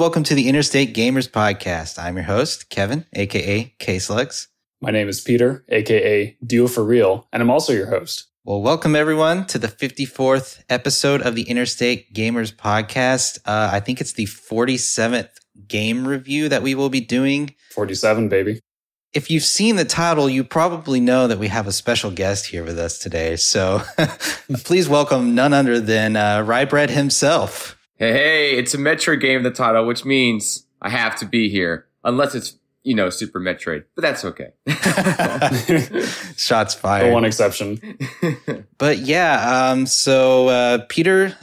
welcome to the Interstate Gamers podcast. I'm your host, Kevin, aka K-Slugs. My name is Peter, aka Deal for Real, and I'm also your host. Well, welcome everyone to the 54th episode of the Interstate Gamers podcast. I think it's the 47th game review that we will be doing. 47, baby. If you've seen the title, you probably know that we have a special guest here with us today. So please welcome none other than Rybread himself. Hey, it's a Metroid game in the title, which means I have to be here. Unless it's, Super Metroid. But that's okay. Shots fired. The one exception. But yeah, so Peter,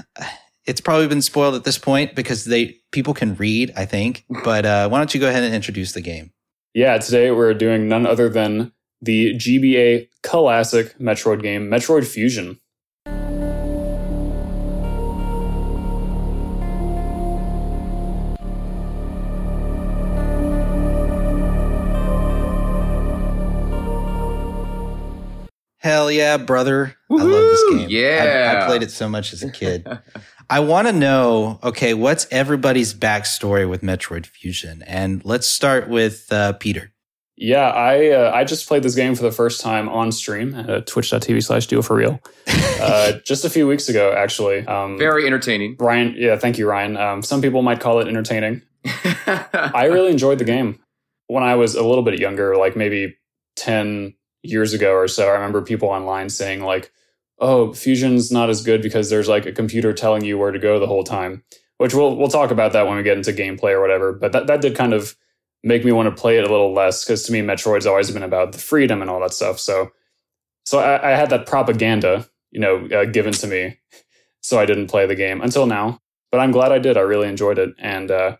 it's probably been spoiled at this point because people can read, I think. But why don't you go ahead and introduce the game? Yeah, today we're doing none other than the GBA cuh-lassic Metroid game, Metroid Fusion. Hell yeah, brother. Woo-hoo! I love this game. Yeah. I played it so much as a kid. I want to know, okay, what's everybody's backstory with Metroid Fusion? And let's start with Peter. Yeah, I just played this game for the first time on stream at twitch.tv/dealforreal. Just a few weeks ago, actually. Very entertaining. Ryan, yeah, thank you, Ryan. Some people might call it entertaining. I really enjoyed the game. When I was a little bit younger, like maybe 10 years ago or so, I remember people online saying like, oh, Fusion's not as good because there's like a computer telling you where to go the whole time, which we'll talk about that when we get into gameplay or whatever. But that did kind of make me want to play it a little less because to me, Metroid's always been about the freedom and all that stuff. So I had that propaganda, given to me. So I didn't play the game until now, but I'm glad I did. I really enjoyed it. And I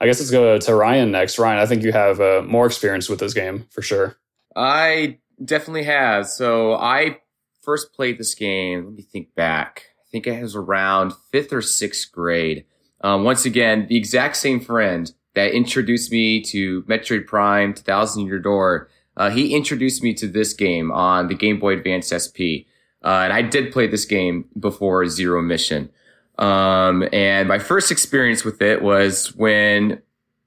guess let's go to Ryan next. Ryan, I think you have more experience with this game for sure. I definitely have. So I first played this game, let me think back. I think it was around 5th or 6th grade. Once again, the exact same friend that introduced me to Metroid Prime 2000 Year Door, he introduced me to this game on the Game Boy Advance SP. And I did play this game before Zero Mission. And my first experience with it was when,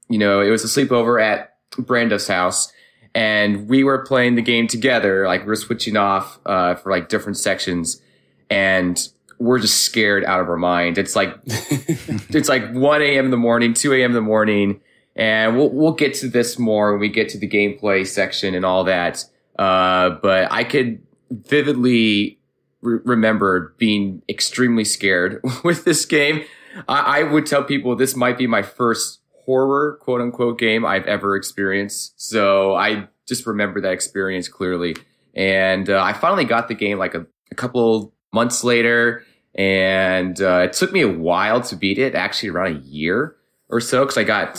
it was a sleepover at Branda's house. And we were playing the game together, like we were switching off for like different sections, and we're just scared out of our mind. It's like it's like 1 a.m. in the morning, 2 a.m. in the morning, and we'll get to this more when we get to the gameplay section and all that. But I could vividly remember being extremely scared with this game. I would tell people this might be my first horror, quote unquote, game I've ever experienced. So I just remember that experience clearly. And I finally got the game like a couple months later. And it took me a while to beat it, actually around a year or so, because I got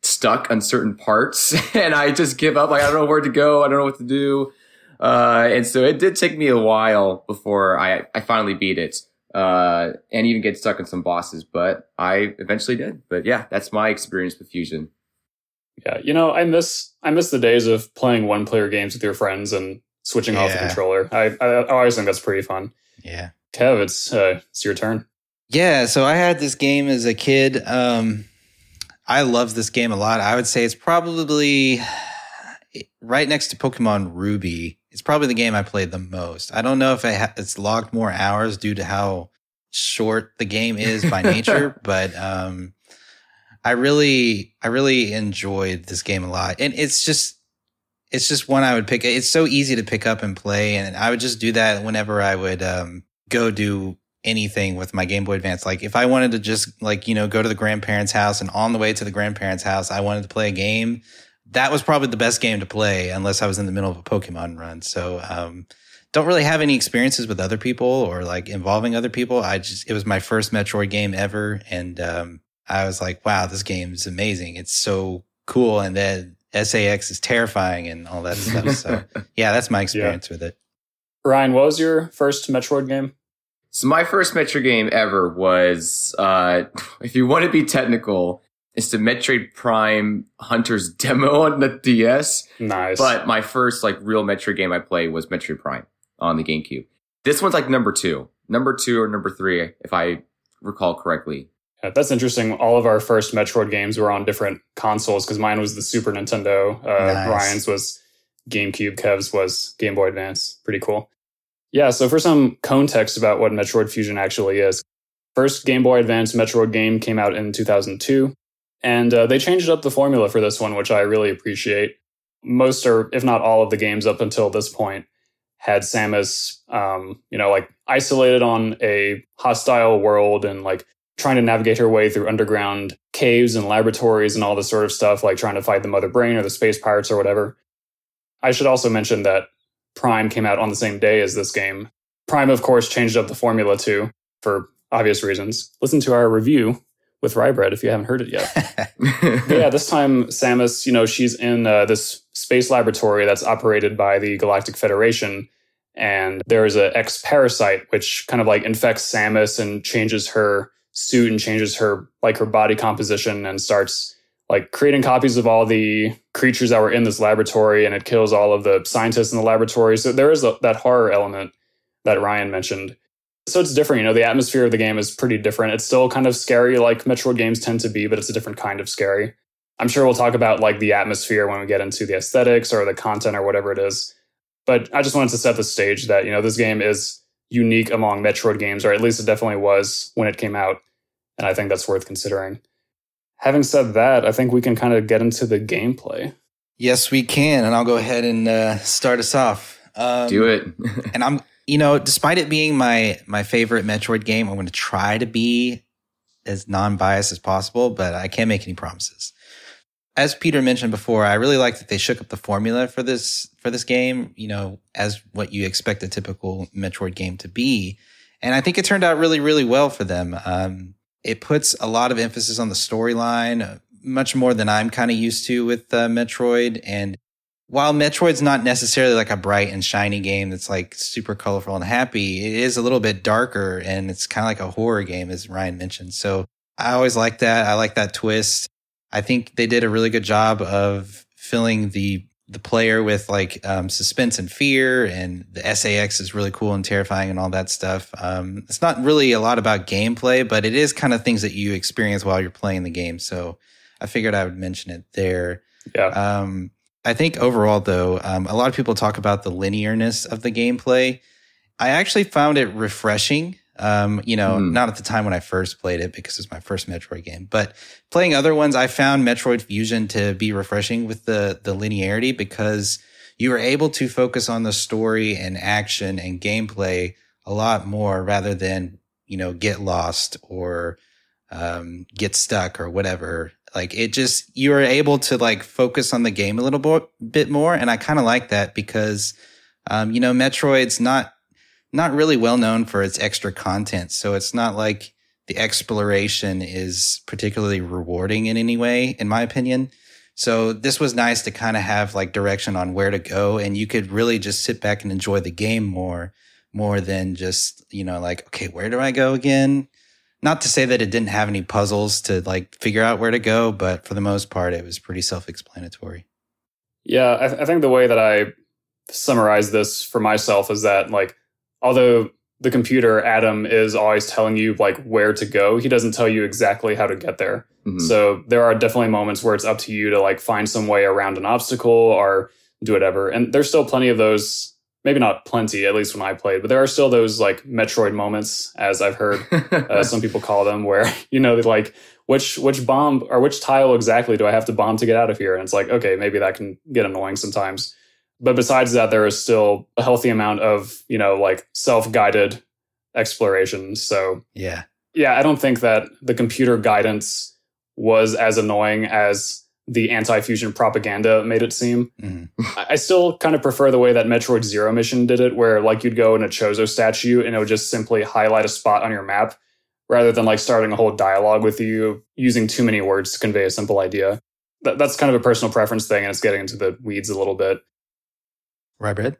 stuck on certain parts and I just give up. Like, I don't know where to go. I don't know what to do. And so it did take me a while before I finally beat it. And even get stuck on some bosses, but I eventually did. But yeah, that's my experience with Fusion. Yeah, I miss the days of playing one-player games with your friends and switching off the controller. I always think that's pretty fun. Yeah. Kev, it's your turn. Yeah, so I had this game as a kid. I love this game a lot. I would say it's probably right next to Pokemon Ruby. It's probably the game I played the most. I don't know if it's logged more hours due to how short the game is by nature, but I really enjoyed this game a lot. And it's just one I would pick. It's so easy to pick up and play, and I would just do that whenever I would go do anything with my Game Boy Advance. Like if I wanted to just go to the grandparents' house, and on the way to the grandparents' house I wanted to play a game, that was probably the best game to play unless I was in the middle of a Pokemon run. So don't really have any experiences with other people or like involving other people. It was my first Metroid game ever. And I was like, wow, this game is amazing. It's so cool. And then SAX is terrifying and all that stuff. So yeah, that's my experience with it. Ryan, what was your first Metroid game? So my first Metroid game ever was, if you want to be technical, it's the Metroid Prime Hunter's demo on the DS. Nice. But my first real Metroid game I played was Metroid Prime on the GameCube. This one's number two or number 3, if I recall correctly. Yeah, that's interesting. All of our first Metroid games were on different consoles because mine was the Super Nintendo. Nice. Ryan's was GameCube. Kev's was Game Boy Advance. Pretty cool. Yeah, so for some context about what Metroid Fusion actually is, first Game Boy Advance Metroid game came out in 2002, and they changed up the formula for this one, which I really appreciate. Most, or if not all, of the games up until this point had Samus, like isolated on a hostile world and like trying to navigate her way through underground caves and laboratories and all this sort of stuff, like trying to fight the Mother Brain or the space pirates or whatever. I should also mention that Prime came out on the same day as this game. Prime, of course, changed up the formula too, for obvious reasons. Listen to our review with Rybread if you haven't heard it yet. But yeah, this time Samus, she's in this space laboratory that's operated by the Galactic Federation. And there is an X-parasite, which kind of like infects Samus and changes her suit and changes her body composition and starts like creating copies of all the creatures that were in this laboratory, and it kills all of the scientists in the laboratory. So there is that horror element that Ryan mentioned. So it's different, the atmosphere of the game is pretty different. It's still kind of scary like Metroid games tend to be, but it's a different kind of scary. I'm sure we'll talk about like the atmosphere when we get into the aesthetics or the content or whatever it is. But I just wanted to set the stage that, this game is unique among Metroid games, or at least it definitely was when it came out. And I think that's worth considering. Having said that, I think we can kind of get into the gameplay. Yes, we can. And I'll go ahead and start us off. Do it. And I'm, despite it being my favorite Metroid game, I'm going to try to be as non-biased as possible, but I can't make any promises. As Peter mentioned before, I really like that they shook up the formula for this game, as what you expect a typical Metroid game to be. And I think it turned out really, really well for them. It puts a lot of emphasis on the storyline, much more than I'm kind of used to with Metroid. And while Metroid's not necessarily like a bright and shiny game that's like super colorful and happy, it is a little bit darker, and it's kind of like a horror game, as Ryan mentioned. So I always like that. I like that twist. I think they did a really good job of filling the player with like suspense and fear, and the SAX is really cool and terrifying and all that stuff. It's not really a lot about gameplay, but it is kind of things that you experience while you're playing the game. So I figured I would mention it there. Yeah. I think overall, though, a lot of people talk about the linearness of the gameplay. I actually found it refreshing. Not at the time when I first played it because it was my first Metroid game, but playing other ones, I found Metroid Fusion to be refreshing with the linearity, because you were able to focus on the story and action and gameplay a lot more rather than, get lost or get stuck or whatever. Like you were able to like focus on the game a little bit more. And I kind of like that because, Metroid's not really well known for its extra content. So it's not like the exploration is particularly rewarding in any way, in my opinion. So this was nice to kind of have like direction on where to go, and you could really just sit back and enjoy the game more than just, okay, where do I go again? Not to say that it didn't have any puzzles to like figure out where to go, but for the most part, it was pretty self-explanatory. Yeah, I think the way that I summarize this for myself is that like, although the computer, Adam, is always telling you like where to go, he doesn't tell you exactly how to get there. Mm-hmm. So there are definitely moments where it's up to you to like find some way around an obstacle or do whatever. And there's still plenty of those, maybe not plenty, at least when I played, but there are still those like Metroid moments, as I've heard some people call them, where, like which bomb or which tile exactly do I have to bomb to get out of here? And it's like, okay, maybe that can get annoying sometimes. But besides that, there is still a healthy amount of, like self-guided exploration. So yeah, I don't think that the computer guidance was as annoying as the anti-fusion propaganda made it seem. Mm-hmm. I still kind of prefer the way that Metroid Zero Mission did it, where like you'd go in a Chozo statue and it would just simply highlight a spot on your map rather than like starting a whole dialogue with you using too many words to convey a simple idea. That's kind of a personal preference thing, and it's getting into the weeds a little bit. Rybread?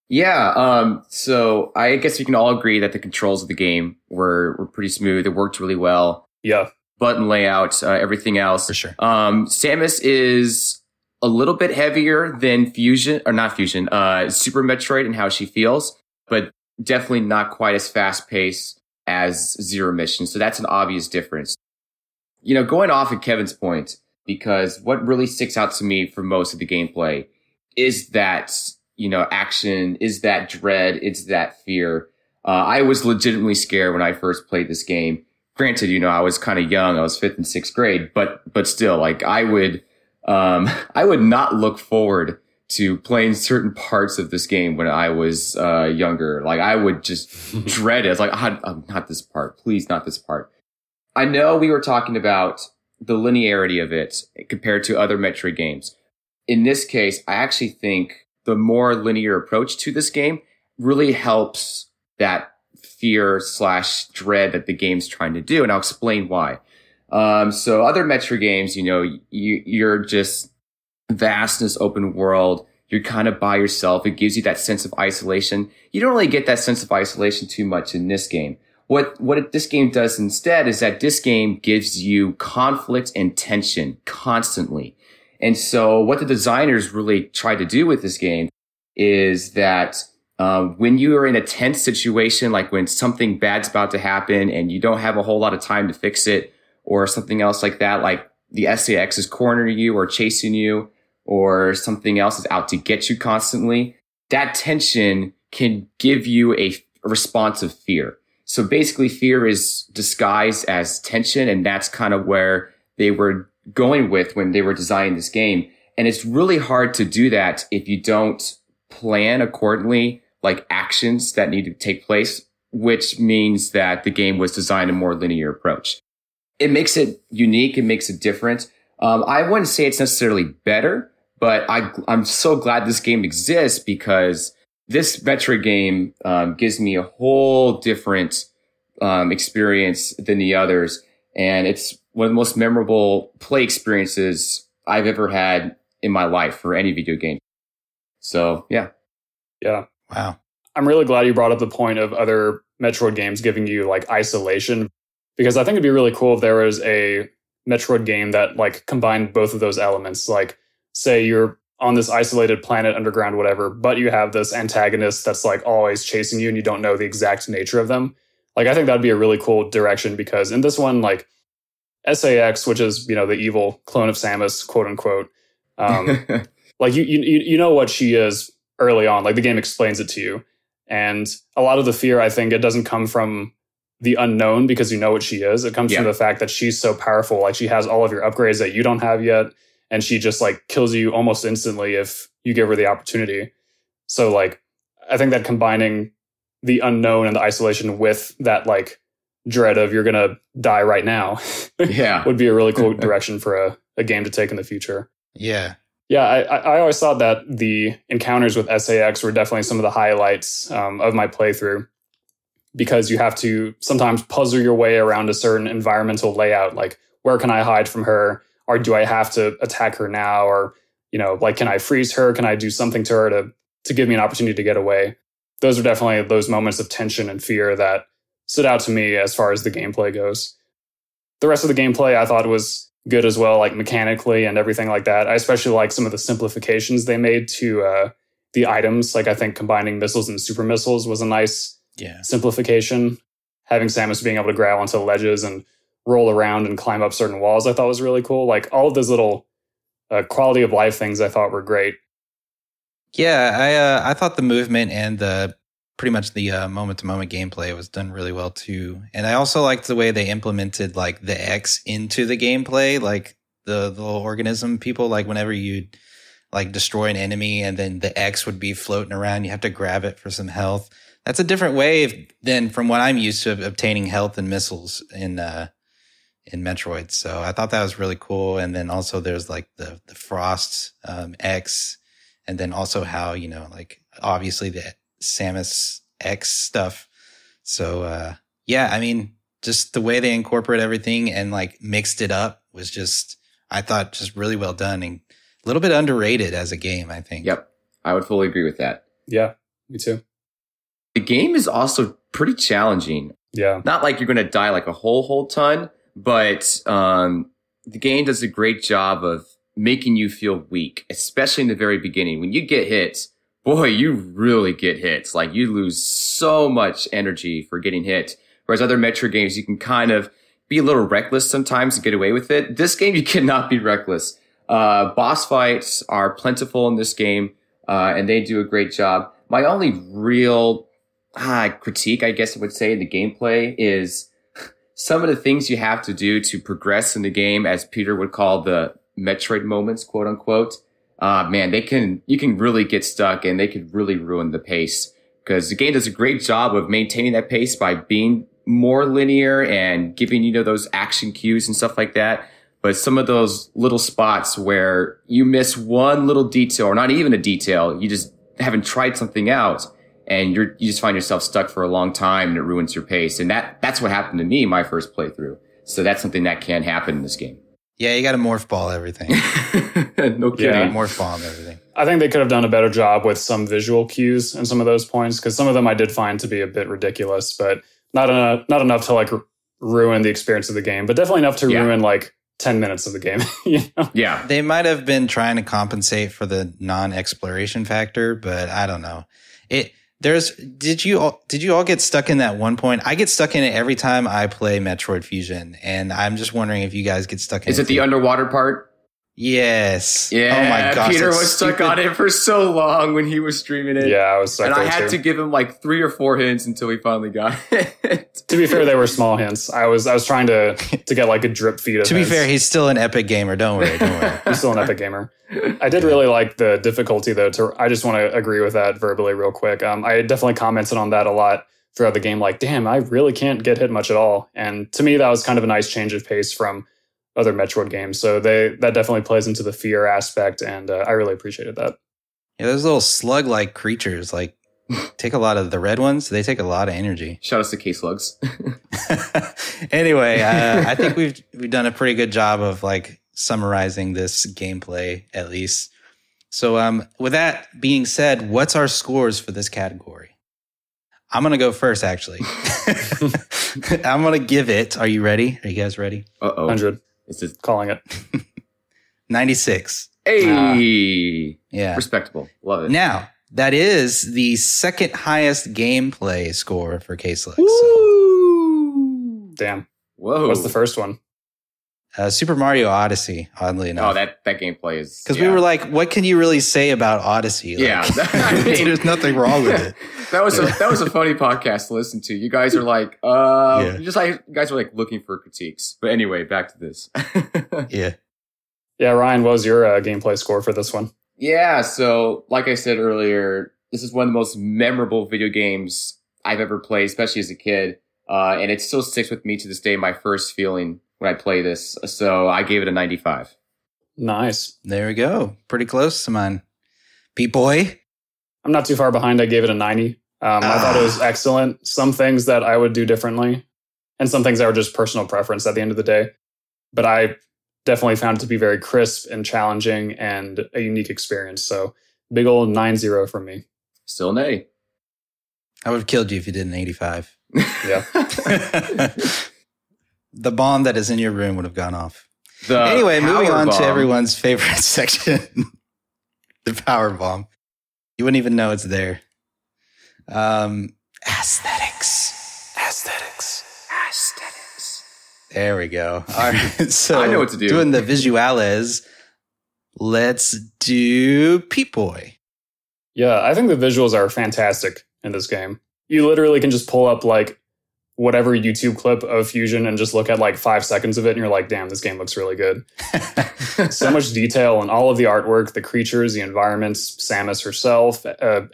Yeah, so I guess we can all agree that the controls of the game were pretty smooth. It worked really well. Yeah. Button layout, everything else. For sure. Samus is a little bit heavier than Super Metroid and how she feels, but definitely not quite as fast paced as Zero Mission. So that's an obvious difference. going off of Kevin's point, because what really sticks out to me for most of the gameplay is that, action, is that dread, it's that fear. I was legitimately scared when I first played this game. Granted, I was kind of young. I was 5th and 6th grade, but still, like, I would not look forward to playing certain parts of this game when I was younger. Like, I would just dread it. It's like, not this part. Please, not this part. I know we were talking about the linearity of it compared to other Metroid games. In this case, I actually think the more linear approach to this game really helps that fear/dread that the game's trying to do. And I'll explain why. So other Metroid games, you're just vastness, open world. You're kind of by yourself. It gives you that sense of isolation. You don't really get that sense of isolation too much in this game. What this game does instead is that this game gives you conflict and tension constantly. And so what the designers really tried to do with this game is that when you are in a tense situation, like when something bad's about to happen and you don't have a whole lot of time to fix it or something else like that, like the SAX is cornering you or chasing you or something else is out to get you constantly, that tension can give you a response of fear. So basically fear is disguised as tension, and that's kind of where they were going with when they were designing this game. And it's really hard to do that if you don't plan accordingly, like actions that need to take place, which means that the game was designed a more linear approach. It makes it unique. It makes it different. I wouldn't say it's necessarily better, but I'm so glad this game exists because this Metroid game gives me a whole different experience than the others. And it's one of the most memorable play experiences I've ever had in my life for any video game. So, yeah. Yeah. Wow. I'm really glad you brought up the point of other Metroid games giving you like isolation, because I think it'd be really cool if there was a Metroid game that like combined both of those elements. Like, say you're on this isolated planet, underground, whatever, but you have this antagonist that's like always chasing you and you don't know the exact nature of them. Like, I think that'd be a really cool direction, because in this one, like SAX, which is, the evil clone of Samus, quote unquote, like you know what she is early on, like the game explains it to you. And a lot of the fear, I think, it doesn't come from the unknown because you know what she is. It comes from the fact that she's so powerful. Like, she has all of your upgrades that you don't have yet. And she just like kills you almost instantly if you give her the opportunity. So like, I think that combining the unknown and the isolation with that like dread of you're going to die right now would be a really cool direction for a game to take in the future. Yeah. Yeah, I always thought that the encounters with SAX were definitely some of the highlights of my playthrough, because you have to sometimes puzzle your way around a certain environmental layout. Like, where can I hide from her? Or do I have to attack her now? Or, like, can I freeze her? Can I do something to her to give me an opportunity to get away? Those are definitely those moments of tension and fear that stood out to me as far as the gameplay goes. The rest of the gameplay I thought was good as well, like mechanically and everything like that. I especially like some of the simplifications they made to the items. Like, I think combining missiles and super missiles was a nice simplification. Having Samus being able to grab onto ledges and roll around and climb up certain walls, I thought was really cool. Like, all of those little quality of life things I thought were great. Yeah, I thought the movement and pretty much the moment-to-moment gameplay was done really well too. And I also liked the way they implemented like the X into the gameplay, like the little organism people, like whenever you like destroy an enemy and then the X would be floating around, you have to grab it for some health. That's a different way than from what I'm used to of obtaining health and missiles in Metroid. So I thought that was really cool. And then also there's like the Frost X, and then also how, like obviously the Samus X stuff. So yeah, I mean, just the way they incorporate everything and like mixed it up was just, I thought, just really well done and a little bit underrated as a game, I think. Yep, I would fully agree with that. Yeah, me too. The game is also pretty challenging. Yeah. Not like you're going to die like a whole ton, but the game does a great job of making you feel weak, especially in the very beginning. When you get hit, boy, you really get hit. Like, you lose so much energy for getting hit. Whereas other Metroid games, you can kind of be a little reckless sometimes and get away with it. This game, you cannot be reckless. Boss fights are plentiful in this game, and they do a great job. My only real critique, I guess I would say, in the gameplay is some of the things you have to do to progress in the game, as Peter would call the Metroid moments, quote unquote. Man, you can really get stuck, and they could really ruin the pace, because the game does a great job of maintaining that pace by being more linear and giving, you know, those action cues and stuff like that. But some of those little spots where you miss one little detail, or not even a detail, you just haven't tried something out, and you just find yourself stuck for a long time, and it ruins your pace. And that's what happened to me in my first playthrough. So that's something that can happen in this game. Yeah, you got to morph ball everything. No kidding. Yeah. Morph ball everything. I think they could have done a better job with some visual cues in some of those points, because some of them I did find to be a bit ridiculous, but not enough to like ruin the experience of the game, but definitely enough to ruin like 10 minutes of the game. You know? Yeah. They might have been trying to compensate for the non-exploration factor, but I don't know. Did you all get stuck in that one point? I get stuck in it every time I play Metroid Fusion, and I'm just wondering if you guys get stuck in it. Is it the underwater part? Yes. Yeah. Oh my gosh. Peter was stuck on it for so long when he was streaming it. Yeah, I was stuck and there I had too. to give him like 3 or 4 hints until he finally got it. To be fair, they were small hints. I was trying to get like a drip feed of To be hints. fair, he's still an epic gamer. Don't worry. He's still an epic gamer. I did really like the difficulty, though. I just want to agree with that verbally real quick. I definitely commented on that a lot throughout the game. Like, damn, I really can't get hit much at all. And to me, that was kind of a nice change of pace from other Metroid games. So that definitely plays into the fear aspect, and I really appreciated that. Yeah, those little slug-like creatures, like, take a lot of the red ones. They take a lot of energy. Shout out to K-Slugs. Anyway, I think we've done a pretty good job of like summarizing this gameplay, at least. So with that being said, what's our scores for this category? I'm going to go first, actually. I'm going to give it. Are you ready? Are you guys ready? 100. It's just Calling it. 96. Hey. Yeah. Respectable. Love it. Now, that is the second highest gameplay score for K-Slugs. Woo! Damn. Whoa. What's the first one? Super Mario Odyssey, oddly enough. Oh, that gameplay is... Because we were like, what can you really say about Odyssey? Like, Yeah. I mean, there's nothing wrong with it. that was a funny podcast to listen to. You guys are like, you guys were like looking for critiques. But anyway, back to this. Yeah. Yeah, Ryan, what was your gameplay score for this one? Yeah, so like I said earlier, this is one of the most memorable video games I've ever played, especially as a kid. And it still sticks with me to this day, my first feeling when I play this. So I gave it a 95. Nice. There we go. Pretty close to mine. Pete Boy. I'm not too far behind. I gave it a 90. I thought it was excellent. Some things that I would do differently, and some things that were just personal preference at the end of the day. But I definitely found it to be very crisp and challenging and a unique experience. So big old 9-0 from me. Still an A. I would have killed you if you did an 85. Yeah. The bomb that is in your room would have gone off. The Anyway, moving power on to bomb. everyone's favorite section. The power bomb. You wouldn't even know it's there. Aesthetics. There we go. All right. So I know what to do. Doing the visuales. Let's do Pete Boy. Yeah, I think the visuals are fantastic in this game. You literally can just pull up like whatever YouTube clip of Fusion and just look at like 5 seconds of it and you're like, damn, this game looks really good. So much detail in all of the artwork, the creatures, the environments, Samus herself,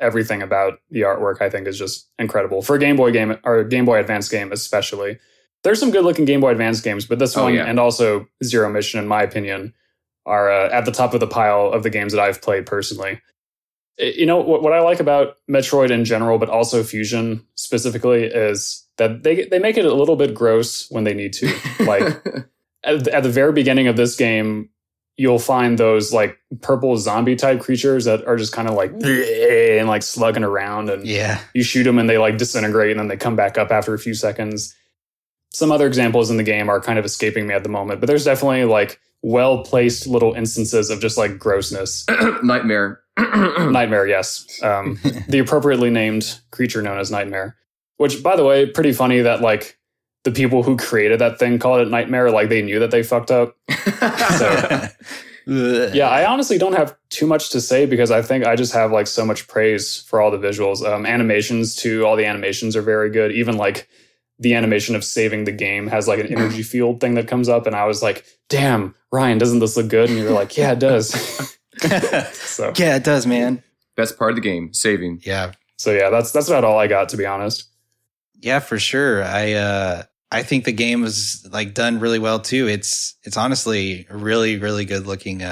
everything about the artwork I think is just incredible. For a Game Boy game, or a Game Boy Advance game especially. There's some good looking Game Boy Advance games, but this one and also Zero Mission, in my opinion, are at the top of the pile of the games that I've played personally. You know, what I like about Metroid in general, but also Fusion specifically, is that they make it a little bit gross when they need to. Like, at the very beginning of this game, you'll find those, like, purple zombie-type creatures that are just kind of, like, and, like, slugging around. And you shoot them and they, like, disintegrate, and then they come back up after a few seconds. Some other examples in the game are kind of escaping me at the moment, but there's definitely, like, well-placed little instances of just, like, grossness. Nightmare. Nightmare, yes. The appropriately named creature known as Nightmare. Which, by the way, pretty funny that, like, the people who created that thing called it Nightmare, like they knew that they fucked up. So yeah, I honestly don't have too much to say because I think I just have like so much praise for all the visuals. Animations too, all the animations are very good. Even like the animation of saving the game has like an energy field thing that comes up, and I was like, damn, Ryan, doesn't this look good? And you were like, yeah, it does. So yeah, it does, man. Best part of the game, saving. Yeah. So yeah, that's about all I got, to be honest. Yeah, for sure. I think the game was like done really well too. It's honestly a really, really good looking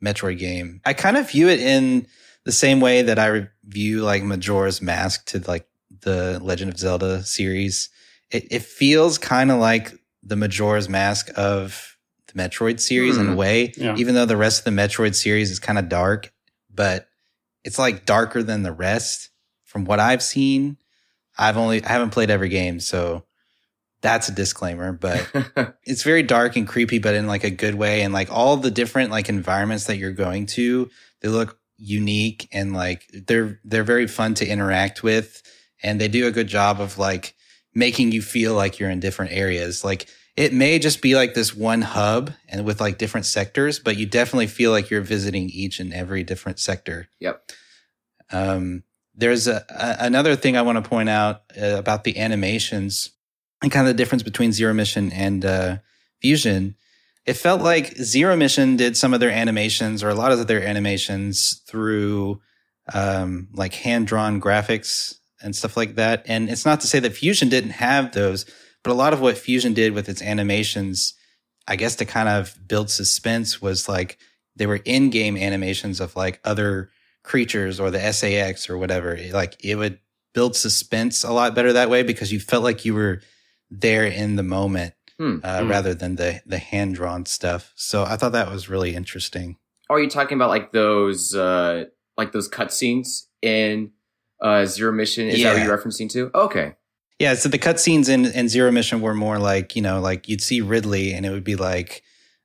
Metroid game. I kind of view it in the same way that I view like Majora's Mask to like the Legend of Zelda series. It feels kind of like the Majora's Mask of the Metroid series in a way, even though the rest of the Metroid series is kind of dark, but it's like darker than the rest from what I've seen. I haven't played every game, so that's a disclaimer, but it's very dark and creepy, but in like a good way. And like all the different like environments that you're going to, they look unique and like they're very fun to interact with. And they do a good job of like making you feel like you're in different areas. Like it may just be like this one hub and with like different sectors, but you definitely feel like you're visiting each and every different sector. Yep. There's another thing I want to point out about the animations and kind of the difference between Zero Mission and Fusion. It felt like Zero Mission did some of their animations or a lot of their animations through like hand-drawn graphics and stuff like that. And it's not to say that Fusion didn't have those, but a lot of what Fusion did with its animations, I guess to kind of build suspense, was like they were in-game animations of like other creatures or the SAX or whatever. Like it would build suspense a lot better that way because you felt like you were there in the moment rather than the hand-drawn stuff. So I thought that was really interesting. Are you talking about like those cutscenes in Zero Mission? Is that what you're referencing to? Okay. Yeah, so the cutscenes in Zero Mission were more like, you know, like you'd see Ridley and it would be like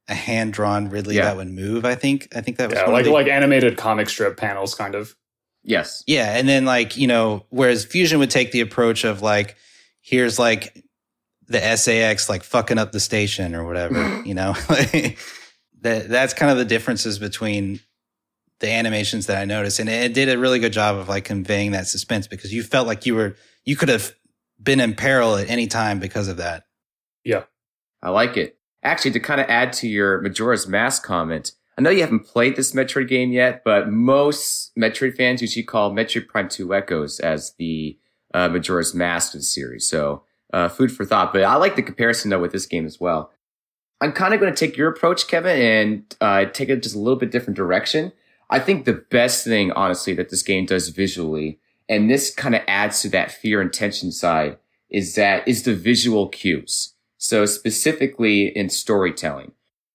a hand-drawn Ridley that would move, I think that was like animated comic strip panels kind of. Yes. Yeah, and then like, you know, whereas Fusion would take the approach of like, here's like the SAX like fucking up the station or whatever, you know? That's kind of the differences between the animations that I noticed. And it did a really good job of like conveying that suspense because you felt like you could have been in peril at any time because of that. Yeah. I like it. Actually, to kind of add to your Majora's Mask comment, I know you haven't played this Metroid game yet, but most Metroid fans usually call Metroid Prime 2 Echoes as the Majora's Mask of the series. So food for thought. But I like the comparison, though, with this game as well. I'm kind of going to take your approach, Kevin, and take it just a little bit different direction. I think the best thing, honestly, that this game does visually, and this kind of adds to that fear and tension side, is the visual cues. So specifically in storytelling,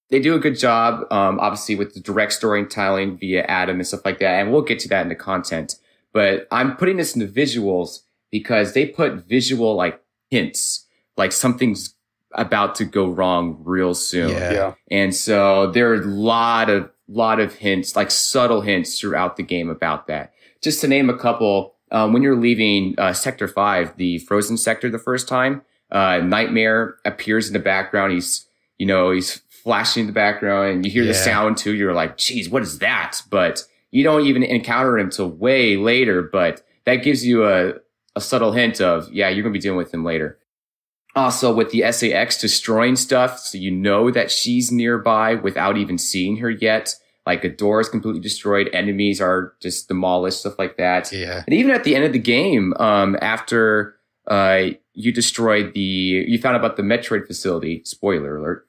they do a good job, obviously with the direct storytelling via Adam and stuff like that. And we'll get to that in the content, but I'm putting this in the visuals because they put visual like hints, like something's about to go wrong real soon. Yeah. And so there are a lot of hints, like subtle hints throughout the game about that. Just to name a couple, when you're leaving Sector 5, the frozen sector the first time, Nightmare appears in the background. He's flashing in the background and you hear the sound too. You're like, geez, what is that? But you don't even encounter him until way later. But that gives you a subtle hint of, you're going to be dealing with him later. Also with the SAX destroying stuff. So you know that she's nearby without even seeing her yet. Like a door is completely destroyed. Enemies are just demolished, stuff like that. Yeah. And even at the end of the game, after, you found out about the Metroid facility, spoiler alert,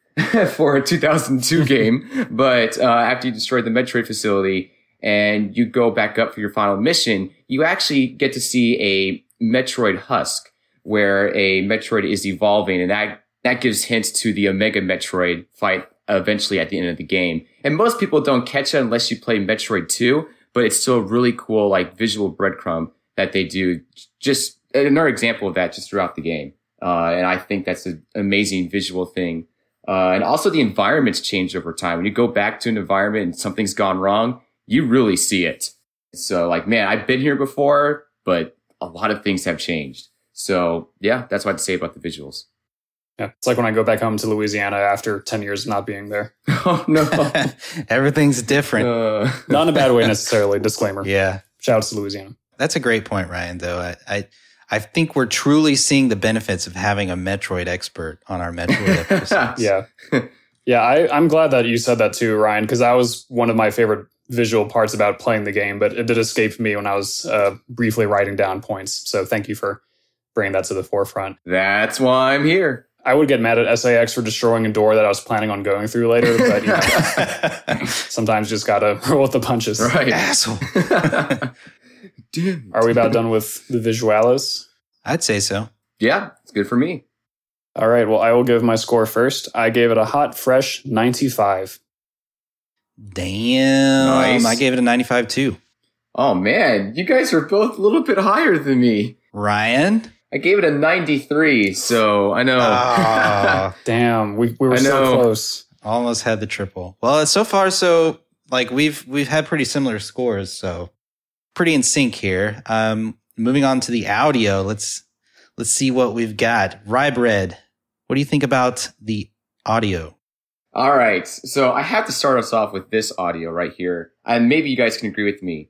for a 2002 game. But after you destroyed the Metroid facility and you go back up for your final mission, you actually get to see a Metroid husk where a Metroid is evolving. And that gives hints to the Omega Metroid fight eventually at the end of the game. And most people don't catch it unless you play Metroid 2, but it's still a really cool, like visual breadcrumb that they do. Just another example of that just throughout the game. And I think that's an amazing visual thing. And also the environments change over time. When you go back to an environment and something's gone wrong, you really see it. So like, man, I've been here before, but a lot of things have changed. So yeah, that's what I'd say about the visuals. Yeah, it's like when I go back home to Louisiana after 10 years of not being there. Oh, no. Everything's different. Not in a bad way necessarily, disclaimer. Yeah. Shout out to Louisiana. That's a great point, Ryan, though. I think we're truly seeing the benefits of having a Metroid expert on our Metroid episodes. Yeah. Yeah, I'm glad that you said that too, Ryan, because that was one of my favorite visual parts about playing the game, but it did escape me when I was briefly writing down points. So thank you for bringing that to the forefront. That's why I'm here. I would get mad at SAX for destroying a door that I was planning on going through later, but sometimes you just gotta roll with the punches. Right. Asshole. Are we about done with the visualis? I'd say so. Yeah, it's good for me. All right, well, I will give my score first. I gave it a hot, fresh 95. Damn. Nice. I gave it a 95 too. Oh, man. You guys are both a little bit higher than me. Ryan? I gave it a 93, so I know. Oh, Damn, we were so close. almost had the triple. Well, so far, so like we've had pretty similar scores, so pretty in sync here. Moving on to the audio, let's see what we've got. Rye Bread, what do you think about the audio? All right, so I have to start us off with this audio right here, and maybe you guys can agree with me.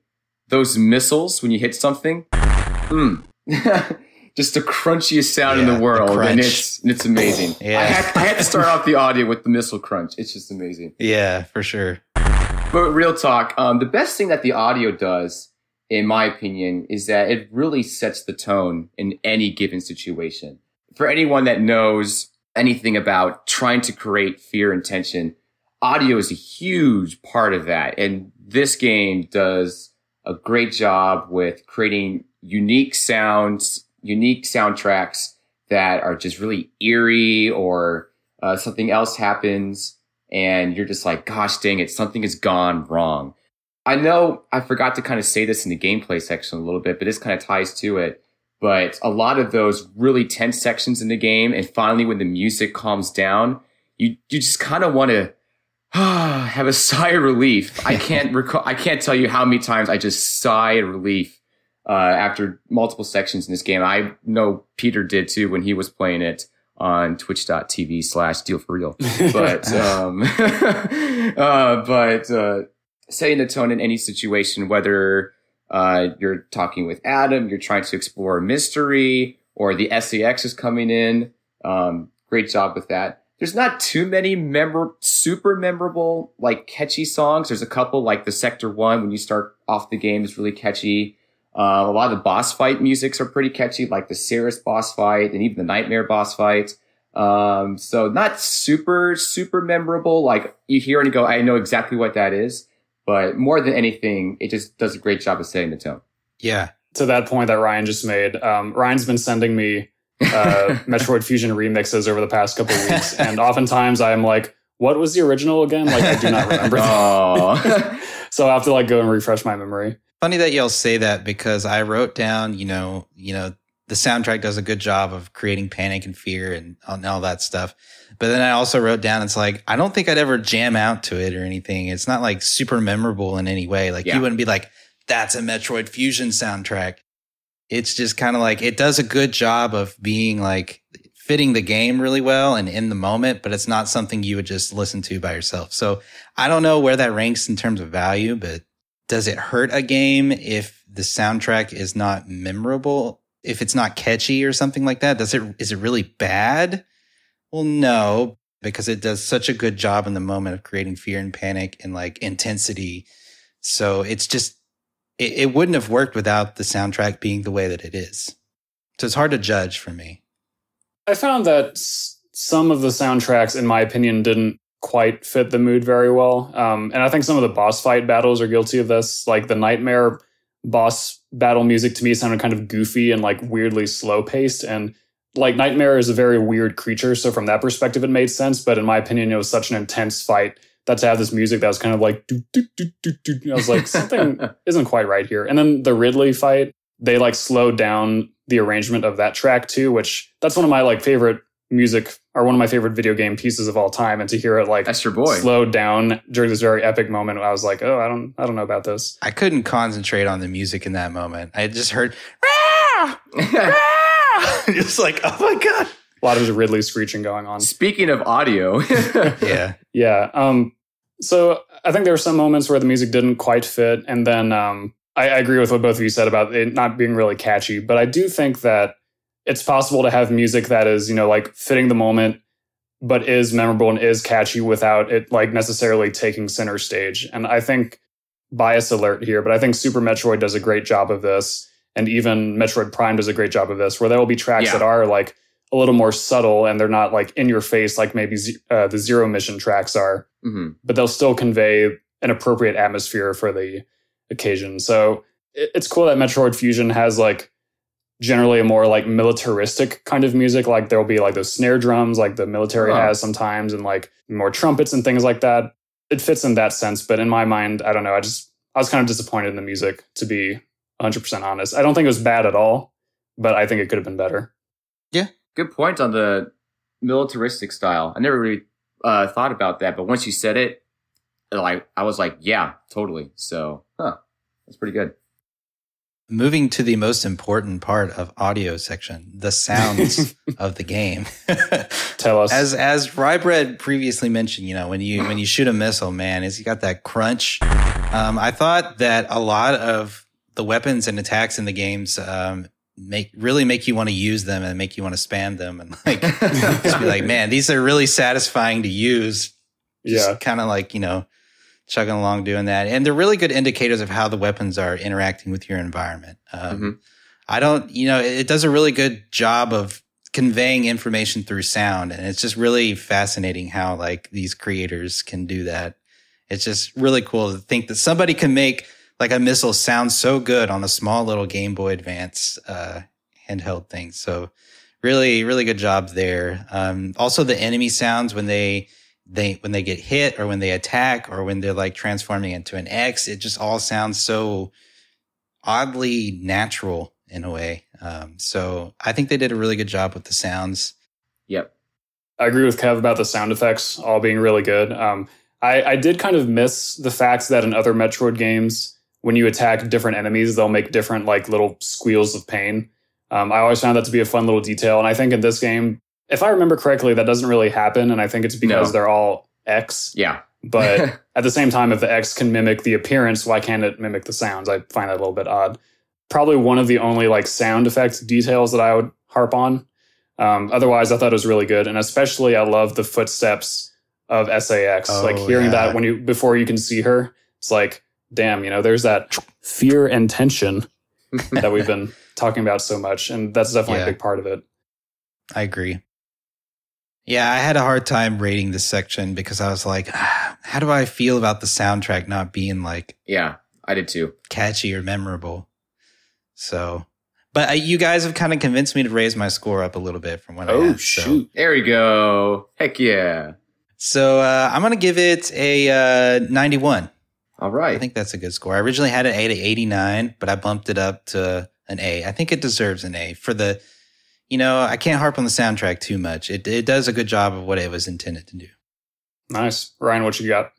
Those missiles when you hit something, just the crunchiest sound in the world, and it's amazing. Yeah. I had to start off the audio with the missile crunch. It's just amazing. Yeah, for sure. But real talk, the best thing that the audio does, in my opinion, is that it really sets the tone in any given situation. For anyone that knows anything about trying to create fear and tension, audio is a huge part of that. And this game does a great job with creating unique sounds, unique soundtracks that are just really eerie, or something else happens and you're just like, gosh dang it, something has gone wrong. I know I forgot to kind of say this in the gameplay section a little bit, but this kind of ties to it. But a lot of those really tense sections in the game, and finally when the music calms down, you just kind of want to have a sigh of relief. I can't tell you how many times I just sigh of relief after multiple sections in this game. I know Peter did too when he was playing it on twitch.tv/dealforreal. But setting the tone in any situation, whether you're talking with Adam, you're trying to explore a mystery, or the SAX is coming in. Great job with that. There's not too many super memorable, like catchy songs. There's a couple, like the Sector 1 when you start off the game is really catchy. A lot of the boss fight musics are pretty catchy, like the Cirrus boss fight and even the Nightmare boss fight. So not super memorable. Like you hear and you go, I know exactly what that is. But more than anything, it just does a great job of setting the tone. Yeah. To that point that Ryan just made, Ryan's been sending me Metroid Fusion remixes over the past couple of weeks. And oftentimes I'm like, what was the original again? Like, I do not remember that. So I have to like go and refresh my memory. Funny that y'all say that, because I wrote down, you know, the soundtrack does a good job of creating panic and fear and all that stuff. But then I also wrote down, it's like, I don't think I'd ever jam out to it or anything. It's not like super memorable in any way. Like you wouldn't be like, that's a Metroid Fusion soundtrack. It's just kind of like, it does a good job of being like fitting the game really well and in the moment, but it's not something you would just listen to by yourself. So I don't know where that ranks in terms of value, but does it hurt a game if the soundtrack is not memorable? If it's not catchy or something like that, is it really bad? Well, no, because it does such a good job in the moment of creating fear and panic and like intensity. So it's just, it wouldn't have worked without the soundtrack being the way that it is. So it's hard to judge for me. I found that some of the soundtracks, in my opinion, didn't quite fit the mood very well. And I think some of the boss fight battles are guilty of this. Like the Nightmare boss battle music to me sounded kind of goofy and like weirdly slow paced. And like Nightmare is a very weird creature. So from that perspective, it made sense. But in my opinion, it was such an intense fight that to have this music that was kind of like, doo, doo, doo, doo, doo, I was like, something isn't quite right here. And then the Ridley fight, they like slowed down the arrangement of that track too, which that's one of my like favorite music, or one of my favorite video game pieces of all time. And to hear it like that's your boy slowed down during this very epic moment, I was like, oh, I don't know about this. I couldn't concentrate on the music in that moment. I just heard, Rah! Rah! Just like, oh my God. A lot of Ridley screeching going on. Speaking of audio. Yeah. Yeah. So I think there were some moments where the music didn't quite fit. And then I agree with what both of you said about it not being really catchy. But I do think that it's possible to have music that is, like fitting the moment, but is memorable and is catchy without it like necessarily taking center stage. And I think, bias alert here, but I think Super Metroid does a great job of this. And even Metroid Prime does a great job of this, where there will be tracks that are like a little more subtle and they're not like in your face like maybe the Zero Mission tracks are, but they'll still convey an appropriate atmosphere for the occasion. So it's cool that Metroid Fusion has like generally a more like militaristic kind of music. Like there'll be like those snare drums like the military has sometimes, and like more trumpets and things like that. It fits in that sense. But in my mind, I don't know. I was kind of disappointed in the music, to be 100% honest. I don't think it was bad at all, but I think it could have been better. Yeah. Good point on the militaristic style. I never really thought about that, but once you said it, like I was like, yeah, totally. So, that's pretty good. Moving to the most important part of audio section, the sounds of the game. Tell us. As Rybread previously mentioned, when you shoot a missile, man, you got that crunch. I thought that a lot of the weapons and attacks in the games really make you want to use them and make you want to spam them and like just be like, man, these are really satisfying to use. Just kind of like, chugging along doing that. And they're really good indicators of how the weapons are interacting with your environment. It does a really good job of conveying information through sound. And it's just really fascinating how like these creators can do that. It's just really cool to think that somebody can make like a missile sound so good on a small little Game Boy Advance handheld thing. So really, really good job there. Also the enemy sounds when they get hit or when they attack or when they're like transforming into an X, it just all sounds so oddly natural in a way. So I think they did a really good job with the sounds. Yep. I agree with Kev about the sound effects all being really good. I did kind of miss the fact that in other Metroid games, when you attack different enemies, they'll make different like little squeals of pain. I always found that to be a fun little detail. And I think in this game, if I remember correctly, that doesn't really happen. And I think it's because they're all X. Yeah. But at the same time, if the X can mimic the appearance, why can't it mimic the sounds? I find that a little bit odd. Probably one of the only like sound effect details that I would harp on. Otherwise, I thought it was really good. And especially I love the footsteps of SAX. Hearing that before you can see her, it's like, damn, there's that fear and tension that we've been talking about so much. And that's definitely a big part of it. I agree. Yeah, I had a hard time rating this section because I was like, how do I feel about the soundtrack not being like... Yeah, I did too. ...catchy or memorable. So... But you guys have kind of convinced me to raise my score up a little bit from what I had. Shoot. So. There we go. Heck yeah. So I'm going to give it a 91. All right. I think that's a good score. I originally had it at 89, but I bumped it up to an A. I think it deserves an A for the... I can't harp on the soundtrack too much. It does a good job of what it was intended to do. Nice. Ryan, what you got?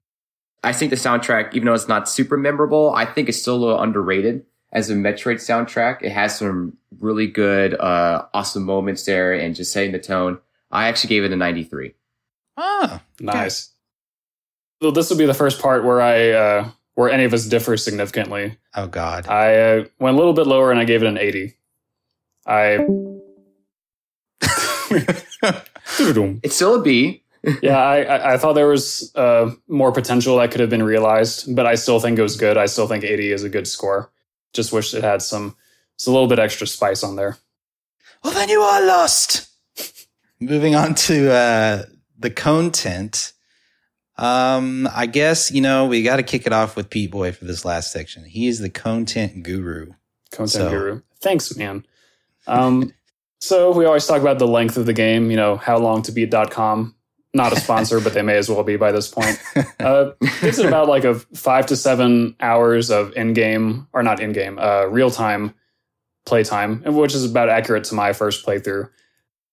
I think the soundtrack, even though it's not super memorable, I think it's still a little underrated as a Metroid soundtrack. It has some really good, awesome moments there and just setting the tone. I actually gave it a 93. Oh, nice. Well, this will be the first part where where any of us differ significantly. Oh, God. I went a little bit lower and I gave it an 80. It's still a B. Yeah, I thought there was more potential that could have been realized, but I still think it was good. I still think 80 is a good score. Just wish it had a little bit extra spice on there. Well, then you are lost. Moving on to the content. I guess, we got to kick it off with Pete Boy for this last section. He is the content guru. Guru. Thanks, man. So we always talk about the length of the game, howlongtobeat.com. Not a sponsor, but they may as well be by this point. It's about like 5 to 7 hours of real-time playtime, which is about accurate to my first playthrough.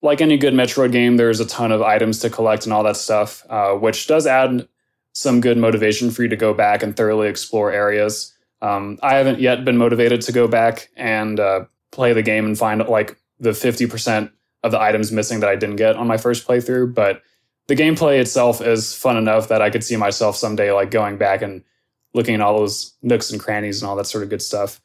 Like any good Metroid game, there's a ton of items to collect and all that stuff, which does add some good motivation for you to go back and thoroughly explore areas. I haven't yet been motivated to go back and play the game and find like the 50% of the items missing that I didn't get on my first playthrough. But the gameplay itself is fun enough that I could see myself someday like going back and looking at all those nooks and crannies and all that sort of good stuff.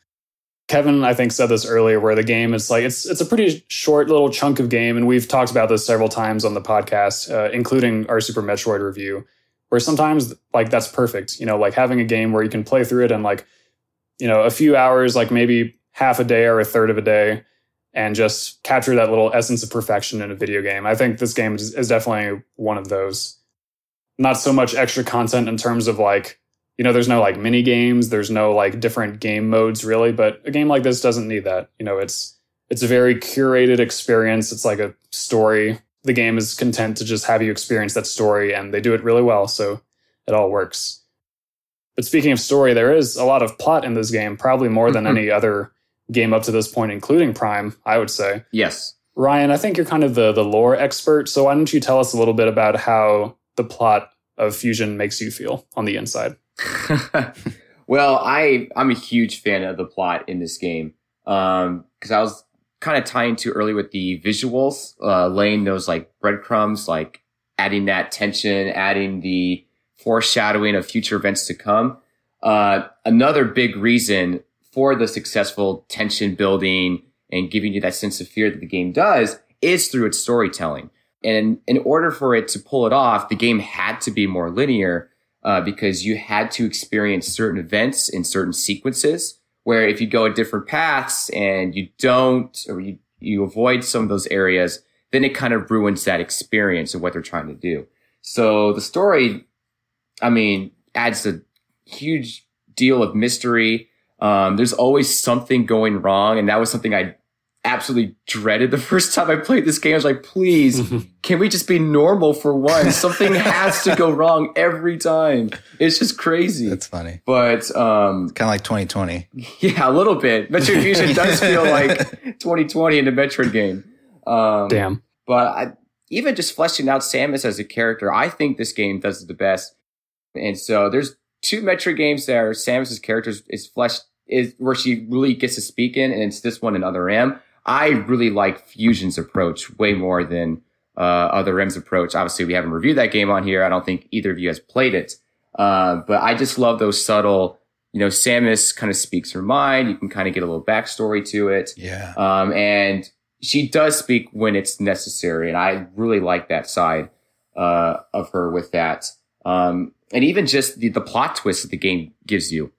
Kevin, I think, said this earlier, where the game is like, it's a pretty short little chunk of game. And we've talked about this several times on the podcast, including our Super Metroid review, where sometimes like that's perfect, like having a game where you can play through it in like, a few hours, like maybe half a day or a third of a day, and just capture that little essence of perfection in a video game. I think this game is definitely one of those. Not so much extra content in terms of like, there's no like mini games, there's no like different game modes really, but a game like this doesn't need that. It's a very curated experience. It's like a story. The game is content to just have you experience that story, and they do it really well, so it all works. But speaking of story, there is a lot of plot in this game, probably more than any other game up to this point, including Prime, I would say. Yes. Ryan, I think you're kind of the lore expert, so why don't you tell us a little bit about how the plot of Fusion makes you feel on the inside? Well, I'm a huge fan of the plot in this game, because I was kind of tying to early with the visuals, laying those like breadcrumbs, like adding that tension, adding the foreshadowing of future events to come. Another big reason for the successful tension building and giving you that sense of fear that the game does is through its storytelling. And in order for it to pull it off, the game had to be more linear, because you had to experience certain events in certain sequences, where if you go at different paths and you don't, or you avoid some of those areas, then it kind of ruins that experience of what they're trying to do. So the story, adds a huge deal of mystery. There's always something going wrong. And that was something I absolutely dreaded the first time I played this game. I was like, please, can we just be normal for once? Something has to go wrong every time. It's just crazy. That's funny. But it's kind of like 2020. Yeah, a little bit. Metroid Fusion does feel like 2020 in the Metroid game. Damn. But even just fleshing out Samus as a character, I think this game does it the best. And so there's 2 Metroid games that are Samus's character is fleshed, is where she really gets to speak in, and it's this one and Other M. I really like Fusion's approach way more than Other M's approach. Obviously, we haven't reviewed that game on here. I don't think either of you has played it. But I just love those subtle, Samus kind of speaks her mind. You can kind of get a little backstory to it. Yeah. And she does speak when it's necessary. And I really like that side of her with that. And even just the plot twists that the game gives you.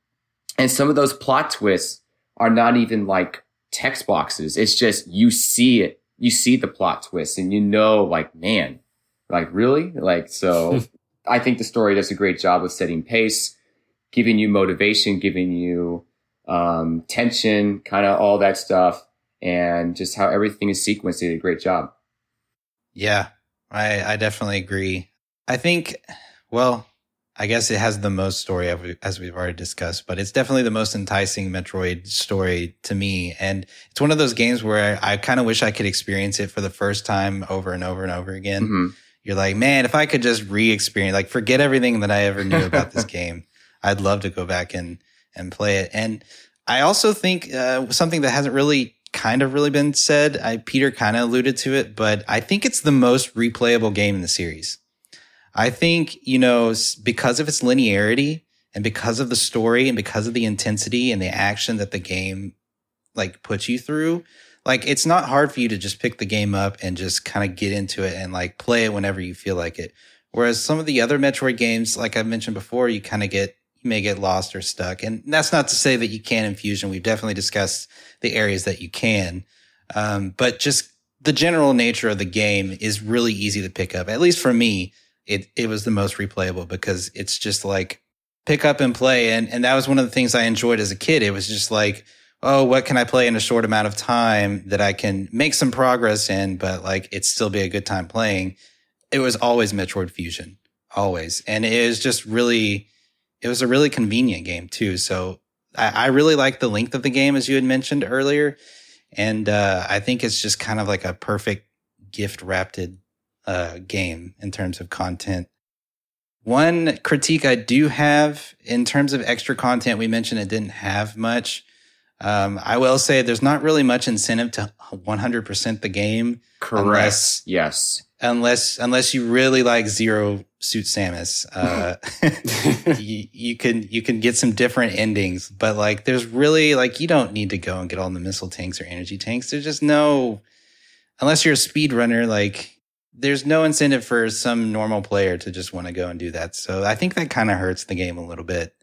And some of those plot twists are not even like text boxes. It's just, you see it. You see the plot twist and like, man, like really? Like, so I think the story does a great job of setting pace, giving you motivation, giving you tension, kind of all that stuff. And just how everything is sequenced, they did a great job. Yeah, I definitely agree. I think, well, I guess it has the most story, as we've already discussed, but it's definitely the most enticing Metroid story to me. And it's one of those games where I kind of wish I could experience it for the first time over and over and over again. Mm-hmm. You're like, man, if I could just re-experience, like forget everything that I ever knew about this game, I'd love to go back and play it. And I also think something that hasn't really been said, Peter kind of alluded to it, but I think it's the most replayable game in the series. I think, because of its linearity and because of the story and because of the intensity and the action that the game like puts you through, like it's not hard for you to just pick the game up and just kind of get into it and like play it whenever you feel like it. Whereas some of the other Metroid games, like I mentioned before, you may get lost or stuck. And that's not to say that you can in Fusion. We've definitely discussed the areas that you can. But just the general nature of the game is really easy to pick up. At least for me, it was the most replayable because it's just like pick up and play. And that was one of the things I enjoyed as a kid. It was just like, oh, what can I play in a short amount of time that I can make some progress in, but like it still be a good time playing. It was always Metroid Fusion, always. And it was just really, it was a really convenient game too. So I really like the length of the game, as you had mentioned earlier. And I think it's just kind of like a perfect gift wrapped game in terms of content. One critique I do have in terms of extra content, we mentioned it didn't have much. I will say there's not really much incentive to 100% the game. Correct. Yes. Unless you really like Zero Suit Samus, you can get some different endings, but like there's really like you don't need to go and get all the missile tanks or energy tanks. There's just no, unless you're a speedrunner, like there's no incentive for some normal player to just want to go and do that. So I think that kind of hurts the game a little bit,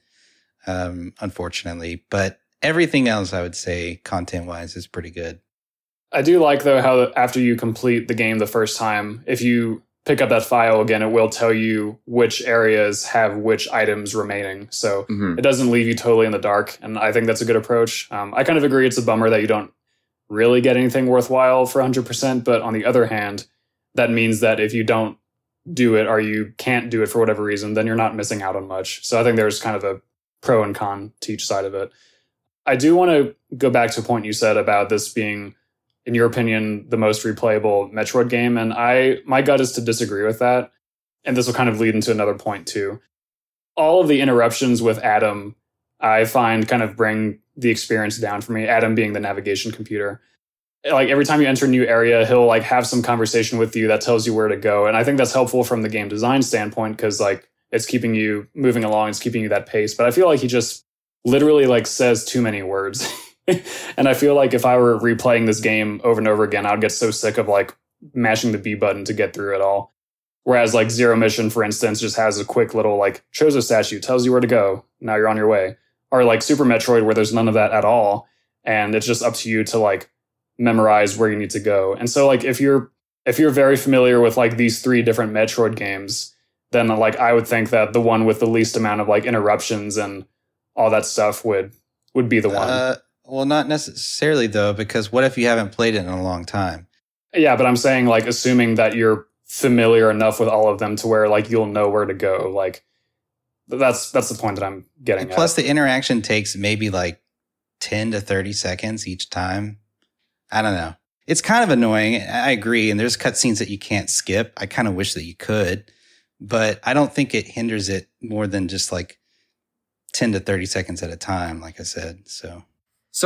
unfortunately. But everything else, I would say, content wise, is pretty good. I do like, though, how after you complete the game the first time, if you pick up that file again, it will tell you which areas have which items remaining. So it doesn't leave you totally in the dark. And I think that's a good approach. I kind of agree it's a bummer that you don't really get anything worthwhile for 100%. But on the other hand, that means that if you don't do it or you can't do it for whatever reason, then you're not missing out on much. So I think there's kind of a pro and con to each side of it. I do want to go back to a point you said about this being, in your opinion, the most replayable Metroid game. And my gut is to disagree with that. And this will kind of lead into another point too. All of the interruptions with Adam, I find kind of bring the experience down for me. Adam being the navigation computer. Like every time you enter a new area, he'll like have some conversation with you that tells you where to go. And I think that's helpful from the game design standpoint because like it's keeping you moving along, it's keeping you that pace. But I feel like he just literally like says too many words. And I feel like if I were replaying this game over and over again, I would get so sick of like mashing the B button to get through it all. Whereas like Zero Mission, for instance, just has a quick little like Chozo statue, tells you where to go. Now you're on your way. Or like Super Metroid, where there's none of that at all. And it's just up to you to like memorize where you need to go. And so like if you're very familiar with like these 3 different Metroid games, then like I would think that the one with the least amount of like interruptions and all that stuff would be the one. Well, not necessarily though, because what if you haven't played it in a long time? Yeah, but I'm saying like assuming that you're familiar enough with all of them to where like you'll know where to go. Like that's the point that I'm getting at. Plus the interaction takes maybe like 10 to 30 seconds each time. I don't know. It's kind of annoying. I agree. And there's cutscenes that you can't skip. I kind of wish that you could, but I don't think it hinders it more than just like 10 to 30 seconds at a time, like I said. So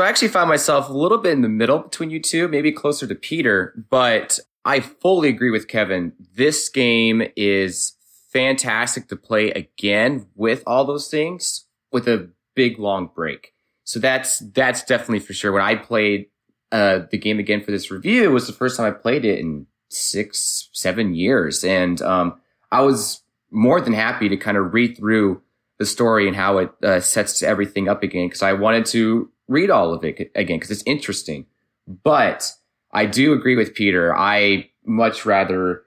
I actually found myself a little bit in the middle between you two, maybe closer to Peter, but I fully agree with Kevin. This game is fantastic to play again with all those things with a big long break. So that's definitely for sure. When I played the game again for this review, it was the first time I played it in 6-7 years. And I was more than happy to kind of read through the story and how it sets everything up again, because I wanted to read all of it again because it's interesting. But I do agree with Peter. I much rather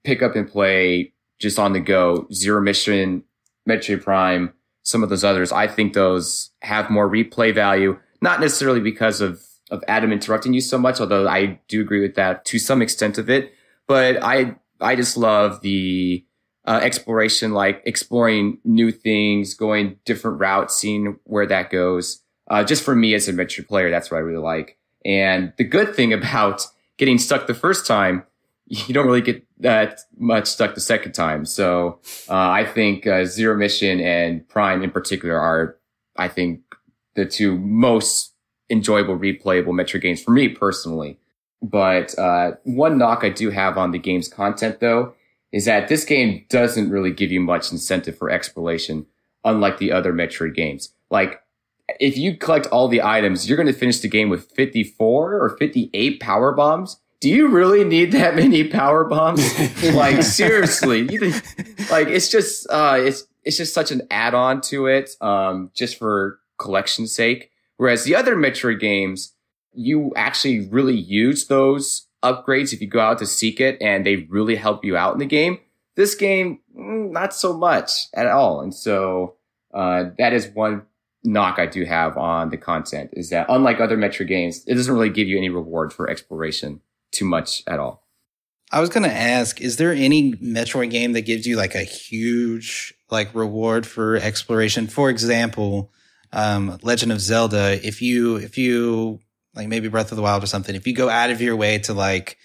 pick up and play just on the go Zero Mission, Metroid Prime, some of those others. I think those have more replay value, not necessarily because of Adam interrupting you so much, although I do agree with that to some extent of it. But I just love the exploration, like exploring new things, going different routes, seeing where that goes. Just for me as a Metroid player, that's what I really like. And the good thing about getting stuck the first time, you don't really get that much stuck the second time. So I think Zero Mission and Prime in particular are, I think, the 2 most enjoyable, replayable Metroid games for me personally. But one knock I do have on the game's content, though, is that this game doesn't really give you much incentive for exploration, unlike the other Metroid games. Like, if you collect all the items, you're going to finish the game with 54 or 58 power bombs. Do you really need that many power bombs? Like, seriously, like it's just such an add-on to it, just for collection's sake. Whereas the other Metroid games, you actually really use those upgrades if you go out to seek it, and they really help you out in the game. This game, not so much at all. And so that is one knock I do have on the content, is that unlike other Metroid games, it doesn't really give you any reward for exploration too much at all. I was going to ask, is there any Metroid game that gives you like a huge like reward for exploration? For example, Legend of Zelda, if you like maybe Breath of the Wild or something, if you go out of your way to like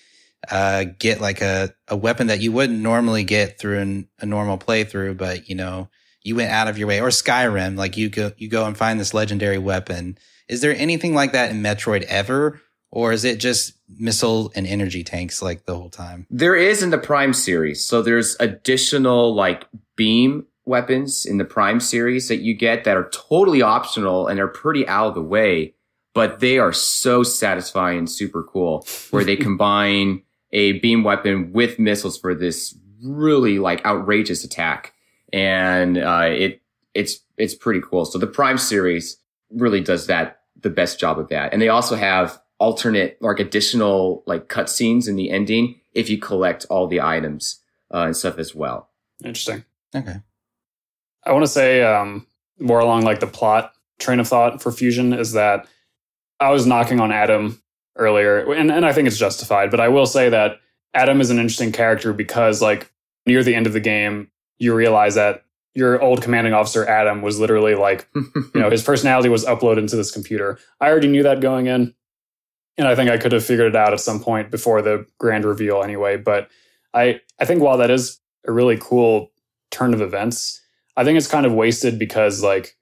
get like a weapon that you wouldn't normally get through a normal playthrough, but you know, you went out of your way, or Skyrim, like you go and find this legendary weapon. Is there anything like that in Metroid ever? Or is it just missile and energy tanks like the whole time? There is in the Prime series. So there's additional like beam weapons in the Prime series that you get that are totally optional and are pretty out of the way, but they are so satisfying and super cool where they combine a beam weapon with missiles for this really like outrageous attack. And it's pretty cool. So the Prime series really does the best job of that. And they also have alternate, like additional like cutscenes in the ending if you collect all the items and stuff as well. Interesting. Okay. I want to say more along like the plot train of thought for Fusion is that I was knocking on Adam earlier, and I think it's justified, but I will say that Adam is an interesting character because like near the end of the game, you realize that your old commanding officer, Adam, was literally like, his personality was uploaded into this computer. I already knew that going in. And I think I could have figured it out at some point before the grand reveal anyway. But I think while that is a really cool turn of events, I think it's kind of wasted because like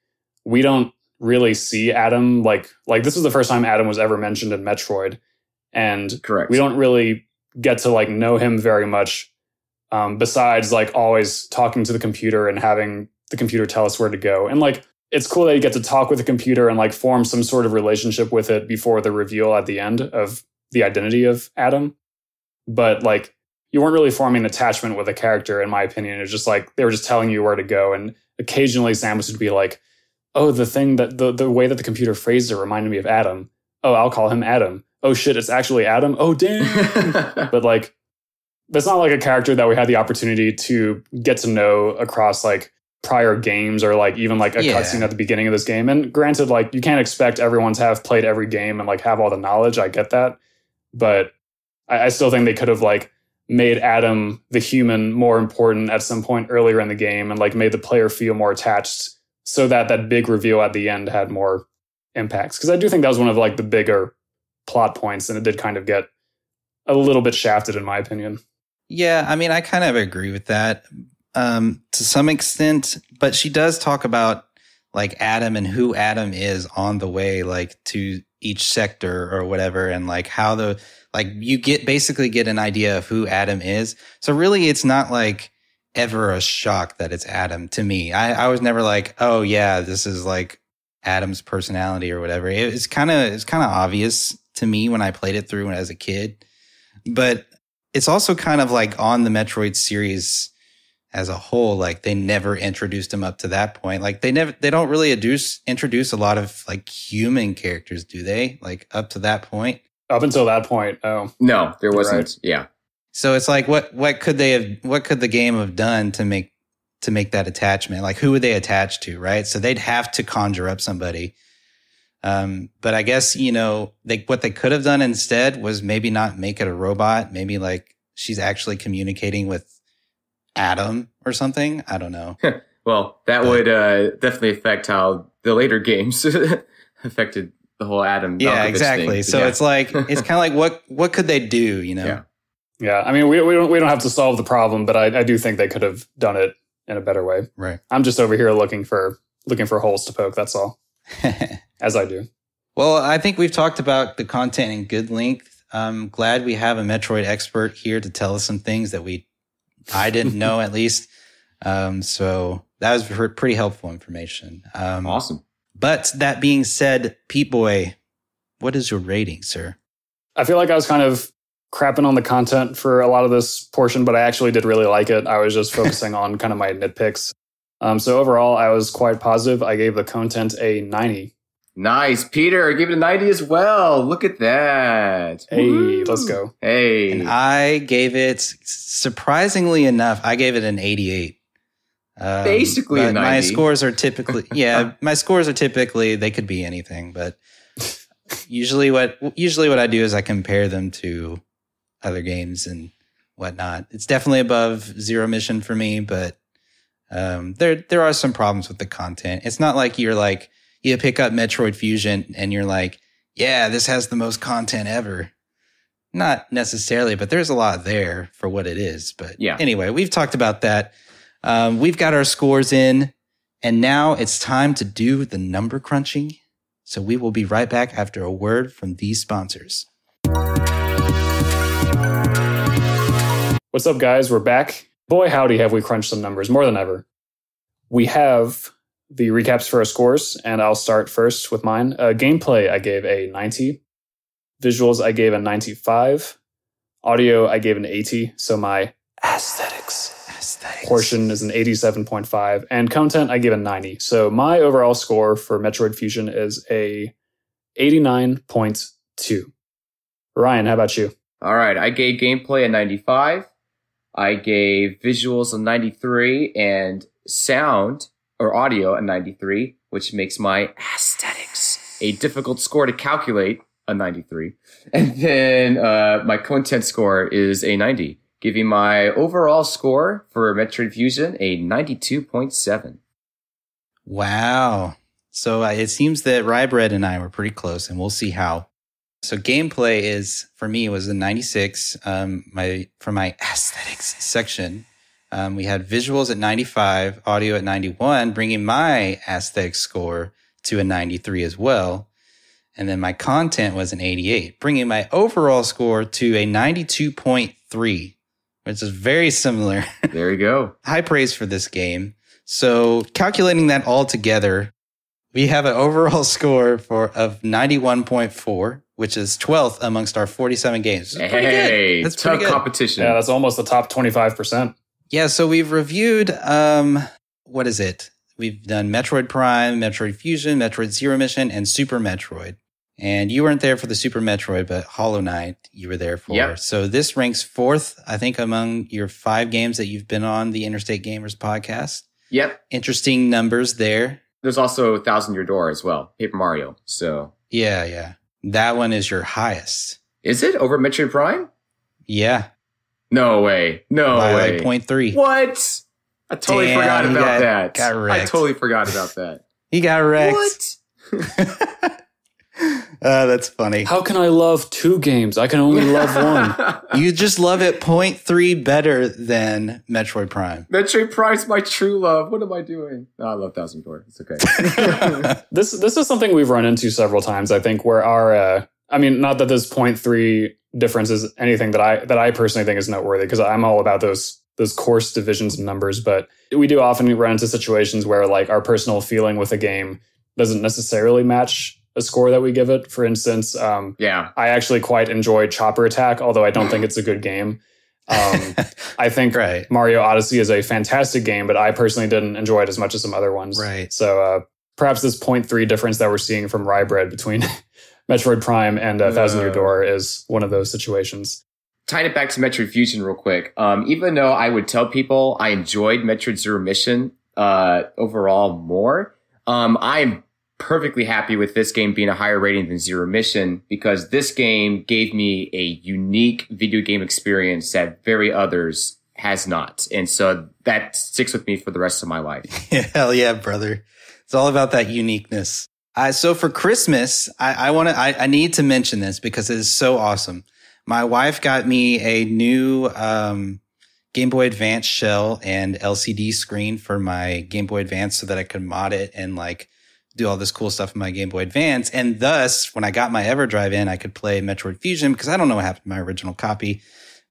we don't really see Adam. Like this was the first time Adam was ever mentioned in Metroid. And correct. We don't really get to like know him very much besides like always talking to the computer and having the computer tell us where to go. And like, it's cool that you get to talk with the computer and like form some sort of relationship with it before the reveal at the end of the identity of Adam. But like, you weren't really forming an attachment with a character, in my opinion. It's just like, they were just telling you where to go. And occasionally Samus would be like, oh, the thing that the way that the computer phrased it reminded me of Adam. Oh, I'll call him Adam. Oh shit, it's actually Adam. Oh, damn. But like, that's not like a character that we had the opportunity to get to know across like prior games or like even like a cutscene at the beginning of this game. And granted, like you can't expect everyone to have played every game and like have all the knowledge. I get that. But I still think they could have like made Adam the human more important at some point earlier in the game and like made the player feel more attached so that that big reveal at the end had more impacts. Because I do think that was one of like the bigger plot points and it did kind of get a little bit shafted in my opinion. Yeah, I mean, I kind of agree with that. To some extent, but she does talk about like Adam and who Adam is on the way, like to each sector or whatever. And like how you basically get an idea of who Adam is. So really it's not like ever a shock that it's Adam to me. I was never like, oh yeah, this is like Adam's personality or whatever. It's kind of obvious to me when I played it through when I was a kid, but it's also kind of like on the Metroid series as a whole, like they never introduced him up to that point. Like they don't really introduce a lot of like human characters, do they? Like up to that point? Up until that point, oh. No, there wasn't. Right. Yeah. So it's like what could the game have done to make that attachment? Like who would they attach to, right? So they'd have to conjure up somebody. But I guess, what they could have done instead was maybe not make it a robot. Maybe like she's actually communicating with Adam or something. I don't know. Well, that would definitely affect how the later games affected the whole Adam. Yeah, Malkovich exactly. thing. So it's like, it's kind of like, what could they do, Yeah. Yeah. I mean, we don't have to solve the problem, but I do think they could have done it in a better way. Right. I'm just over here looking for holes to poke. That's all. As I do. Well, I think we've talked about the content in good length. I'm glad we have a Metroid expert here to tell us some things that I didn't know at least. So that was pretty helpful information. Awesome. But that being said, Pete Boy, what is your rating, sir? I feel like I was kind of crapping on the content for a lot of this portion, but I actually did really like it. I was just focusing on kind of my nitpicks. So overall, I was quite positive. I gave the content a 90. Nice. Peter, give it a 90 as well. Look at that. Hey, Woo. let's go. Hey. And I gave it, surprisingly enough, I gave it an 88. Basically a 90. My scores are typically, they could be anything, but usually what I do is I compare them to other games and whatnot. It's definitely above Zero Mission for me, but there are some problems with the content. It's not like you pick up Metroid Fusion and you're like, yeah, this has the most content ever. Not necessarily, but there's a lot there for what it is. But yeah. Anyway, we've talked about that. We've got our scores in, and now it's time to do the number crunching. So we will be right back after a word from these sponsors. What's up, guys? We're back. Boy, howdy, have we crunched some numbers more than ever. We have the recaps for our scores, and I'll start first with mine. Gameplay, I gave a 90. Visuals, I gave a 95. Audio, I gave an 80. So my aesthetics portion is an 87.5. And content, I gave a 90. So my overall score for Metroid Fusion is a 89.2. Ryan, how about you? All right, I gave gameplay a 95. I gave visuals a 93 and sound or audio a 93, which makes my aesthetics a difficult score to calculate, a 93. And then my content score is a 90, giving my overall score for Metroid Fusion a 92.7. Wow. So it seems that Rybread and I were pretty close, and we'll see how. So gameplay is, for me, was a 96. For my aesthetics section, we had visuals at 95, audio at 91, bringing my aesthetics score to a 93 as well. And then my content was an 88, bringing my overall score to a 92.3, which is very similar. There you go. High praise for this game. So calculating that all together, we have an overall score of 91.4, which is 12th amongst our 47 games. Hey, that's tough competition. Yeah, that's almost the top 25%. Yeah, so we've reviewed, what is it? We've done Metroid Prime, Metroid Fusion, Metroid Zero Mission, and Super Metroid. And you weren't there for the Super Metroid, but Hollow Knight you were there for. Yep. So this ranks 4th, I think, among your 5 games that you've been on the Interstate Gamers podcast. Yep. Interesting numbers there. There's also 1,000 Year Door as well, Paper Mario. So Yeah. That one is your highest. Is it over Metroid Prime? Yeah. No way. By like 0.3. What? I totally forgot about that. Got wrecked. I totally forgot about that. He got wrecked. What? That's funny. How can I love 2 games? I can only love one. You just love it 0.3 better than Metroid Prime. Metroid Prime's my true love. What am I doing? No, I love 1,000 Door. It's okay. This is something we've run into several times, I think, where our not that this 0.3 difference is anything that I personally think is noteworthy, because I'm all about those coarse divisions of numbers, but we do often run into situations where like our personal feeling with a game doesn't necessarily match a score that we give it. For instance, I actually quite enjoyed Chopper Attack, although I don't think it's a good game. I think Mario Odyssey is a fantastic game, but I personally didn't enjoy it as much as some other ones. Right. So perhaps this 0.3 difference that we're seeing from Rybread between Metroid Prime and 1,000 Year Door is one of those situations. Tying it back to Metroid Fusion real quick. Even though I would tell people I enjoyed Metroid Zero Mission overall more, I'm perfectly happy with this game being a higher rating than Zero Mission, because this game gave me a unique video game experience that very others has not. And so that sticks with me for the rest of my life. Hell yeah, brother. It's all about that uniqueness. So for Christmas, I need to mention this because it is so awesome. My wife got me a new Game Boy Advance shell and LCD screen for my Game Boy Advance so that I could mod it and like do all this cool stuff in my Game Boy Advance. And thus, when I got my EverDrive in, I could play Metroid Fusion because I don't know what happened to my original copy.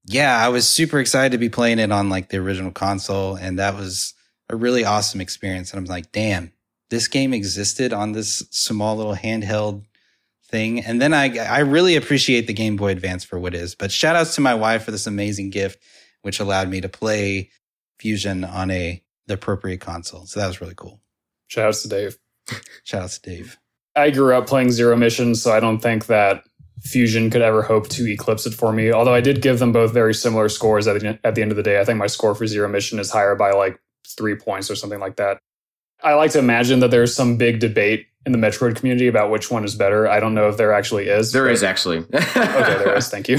Yeah, I was super excited to be playing it on like the original console. And that was a really awesome experience. And I'm like, damn, this game existed on this small little handheld thing. And then I really appreciate the Game Boy Advance for what it is. But shout outs to my wife for this amazing gift, which allowed me to play Fusion on the appropriate console. So that was really cool. Shout outs to Dave. Shout out to Dave. I grew up playing Zero Mission, so I don't think that Fusion could ever hope to eclipse it for me. Although I did give them both very similar scores at the end of the day. I think my score for Zero Mission is higher by like 3 points or something like that. I like to imagine that there's some big debate in the Metroid community about which one is better. I don't know if there actually is. There is actually. Okay, there is. Thank you.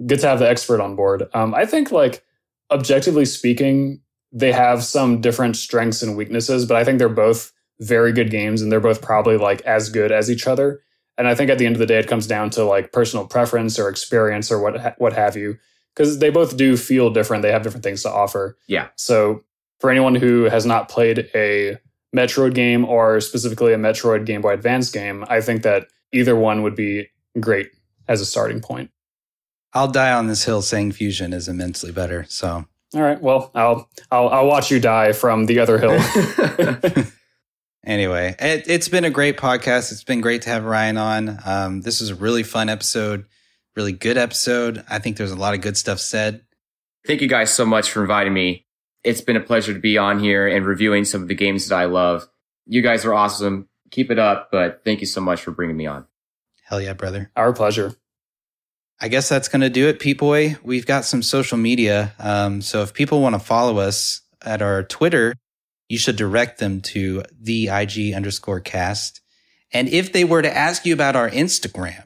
Good to have the expert on board. I think like objectively speaking, they have some different strengths and weaknesses, but I think they're both very good games, and they're both probably like as good as each other. And I think at the end of the day, it comes down to like personal preference or experience or what have you, because they both do feel different. They have different things to offer. Yeah. So for anyone who has not played a Metroid game or specifically a Metroid Game Boy Advance game, I think that either one would be great as a starting point. I'll die on this hill saying Fusion is immensely better. So, all right, well, I'll watch you die from the other hill. Anyway, it's been a great podcast. It's been great to have Ryan on. This was a really fun episode, really good episode. I think there's a lot of good stuff said. Thank you guys so much for inviting me. It's been a pleasure to be on here and reviewing some of the games that I love. You guys are awesome. Keep it up, but thank you so much for bringing me on. Hell yeah, brother. Our pleasure. I guess that's going to do it, P-Boy. We've got some social media. So if people want to follow us at our Twitter, you should direct them to the IG_cast. And if they were to ask you about our Instagram,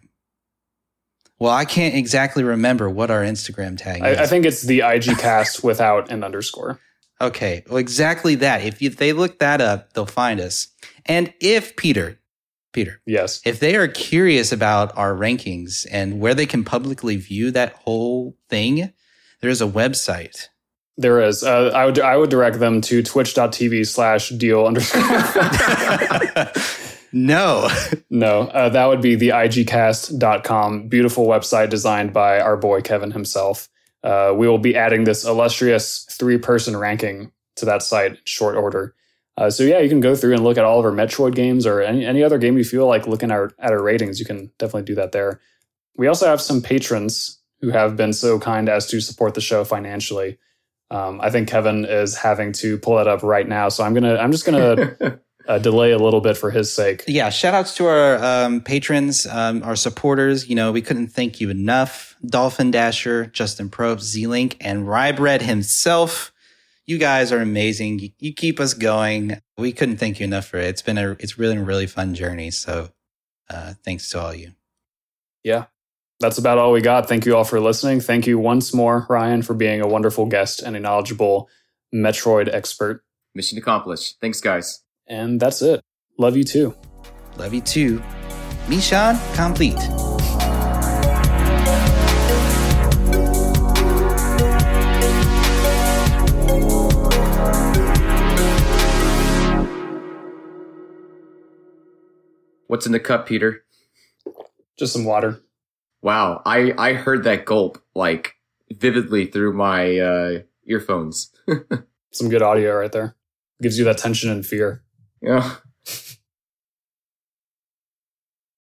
well, I can't exactly remember what our Instagram tag is. I think it's the IG cast without an underscore. Okay, well, exactly that. If they look that up, they'll find us. And if Peter, yes, if they are curious about our rankings and where they can publicly view that whole thing, there's a website. There is. I would direct them to twitch.tv/deal_. No, that would be the igcast.com. Beautiful website designed by our boy Kevin himself. We will be adding this illustrious 3-person ranking to that site in short order. So yeah, you can go through and look at all of our Metroid games or any other game you feel like looking at our ratings. You can definitely do that there. We also have some patrons who have been so kind as to support the show financially. I think Kevin is having to pull that up right now, so I'm just gonna delay a little bit for his sake. Yeah, shout outs to our patrons, our supporters. You know, we couldn't thank you enough. Dolphin Dasher, Justin Probst, Z-Link, and Rybread himself. You guys are amazing. You keep us going. We couldn't thank you enough for it. It's really a really fun journey. So thanks to all you. Yeah, that's about all we got. Thank you all for listening. Thank you once more, Ryan, for being a wonderful guest and a knowledgeable Metroid expert. Mission accomplished. Thanks, guys. And that's it. Love you too. Love you too. Mission complete. What's in the cup, Peter? Just some water. Wow, I heard that gulp like vividly through my earphones. Some good audio right there. Gives you that tension and fear. Yeah.